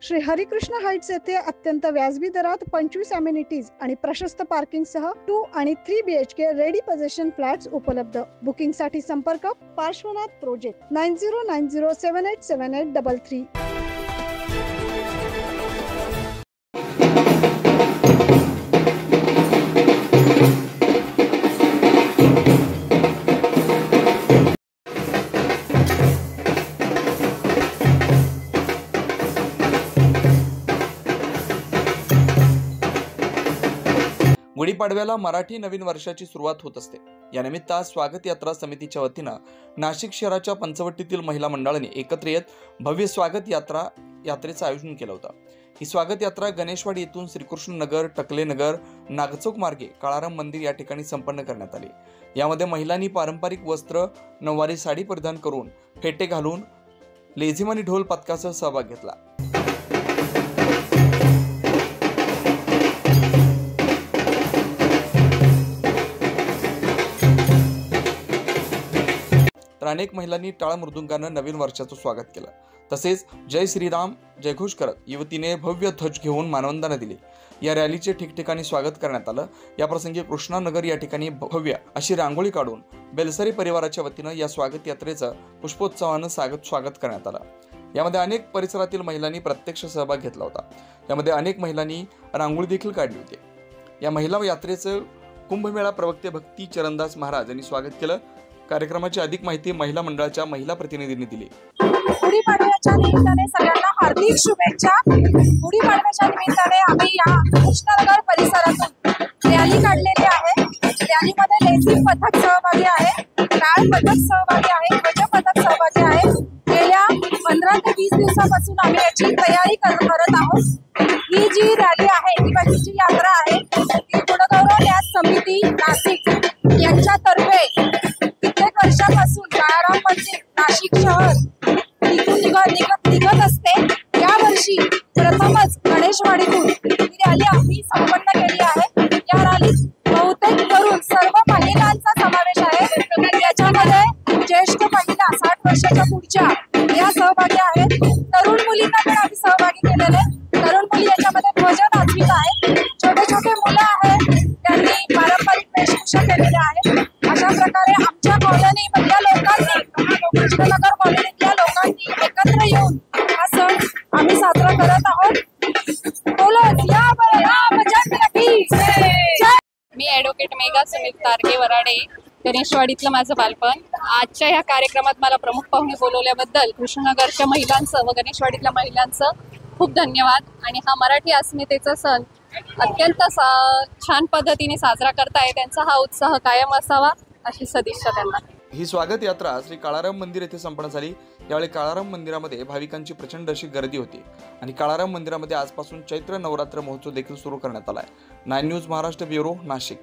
Shri Harikrishna Heights येथे अत्यंत व्याजबी दरात 25 अमेनिटीज आणि प्रशस्त पार्किंग सह 2 आणि 3 BHK रेडी पोझिशन फ्लॅट्स उपलब्ध। बुकिंग साठी संपर्क पार्श्वनाथ प्रोजेक्ट 9090787833। गुढीपाडव्याला मराठी नवीन वर्षाची सुरुवात होत असते। या निमित्त स्वागत यात्रा समितीच्या वतीनं नाशिक शहराच्या पंचवटीतील महिला मंडळाने एकत्र येत भव्य स्वागत यात्रेचं आयोजन केलं होतं। ही स्वागत यात्रा गणेशवाडी येथून श्रीकृष्ण नगर, टकले नगर, नागचौक मार्गे काळाराम मंदिर या ठिकाणी संपन्न करण्यात आली। यामध्ये महिलांनी पारंपरिक वस्त्र, नऊवारी साडी परिधान करून फेटे घालून लेझीम आणि ढोल पथकासह सहभाग घेतला। तर अनेक महिलांनी टाळ मृदुंगानं नवीन वर्षाचं स्वागत केलं। तसेच जय श्रीराम जयघोष करत युवतीने भव्य ध्वज घेऊन मानवंदना दिली। या रॅलीचे ठिकठिकाणी स्वागत करण्यात आलं। या प्रसंगी कृष्णानगर या ठिकाणी भव्य अशी रांगोळी काढून बेलसरी परिवाराच्या वतीनं या स्वागत यात्रेचं पुष्पोत्सवानं स्वागत करण्यात आलं। यामध्ये अनेक परिसरातील महिलांनी प्रत्यक्ष सहभाग घेतला होता। यामध्ये अनेक महिलांनी रांगोळी देखील काढली होती। या महिला यात्रेचं कुंभमेळा प्रवक्ते भक्ती चरणदास महाराज यांनी स्वागत केलं। कार्यक्रमाची अधिक माहिती महिला मंडळाच्या महिला प्रतिनिधींनी दिली। गुढीपाडव्याच्या निमित्ताने सगळ्यांना हार्दिक शुभेच्छा। गुढीपाडव्याच्या निमित्ताने आम्ही या कृष्णनगर परिसरातून रॅली काढलेली आहे। रॅलीमध्ये लेझीम पथक सहभागी आहे, टाळ पथक सहभागी आहे, ध्वज पथक सहभागी आहे। गेल्या 15 ते 20 दिवसापासून आम्ही याची तयारी करत आहोत। ही जी रॅली आहे किंवा ही जी यात्रा आहे ती गुणगौरव न्यास समिती नाशिक यांच्यातर्फे कित्येक वर्षापासून काळाराम मंदिर नाशिक शहर निघत असते। या वर्षी प्रथमच गणेशवाडीतून ही रॅली आम्ही संपन्न केली आहे। या रॅलीत बहुतेक करून सर्व महिलांचा समावेश आहे। याच्यामध्ये ज्येष्ठ महिला 60 वर्षाच्या पुढच्या या सहभागी आहेत। तरुण मुलींना पण आम्ही सहभागी केलेले। तरुण मुली याच्यामध्ये ध्वज नाचवित आहेत। छोटे छोटे मुलं आहेत, त्यांनी पारंपरिक वेशभूषा केलेल्या आहेत। अशा प्रकारे आमच्या कॉलनीमधल्या लोकांनी, कृष्णनगर कॉलनीतल्या लोकांनी एकत्र येऊन हा सण आम्ही साजरा करत आहोत। मी ॲडव्होकेट मेघा सुमित तारगे वराडे, गणेशवाडीतलं माझं बालपण। आजच्या ह्या कार्यक्रमात मला प्रमुख पाहुणे बोलवल्याबद्दल कृष्णनगरच्या महिलांचं व गणेशवाडीतल्या महिलांचं खूप धन्यवाद। आणि हा मराठी अस्मितेचा सण अत्यंत छान पद्धतीने साजरा करताय, त्यांचा हा उत्साह कायम असावा अशी सदिच्छा त्यांना। ही स्वागत यात्रा श्री काळाराम मंदिर येथे संपन्न झाली। यावेळी काळाराम मंदिरामध्ये भाविकांची प्रचंड अशी गर्दी होती आणि काळाराम मंदिरामध्ये आजपासून चैत्र नवरात्र महोत्सव देखील सुरू करण्यात आला आहे। 9 न्यूज महाराष्ट्र ब्युरो, नाशिक।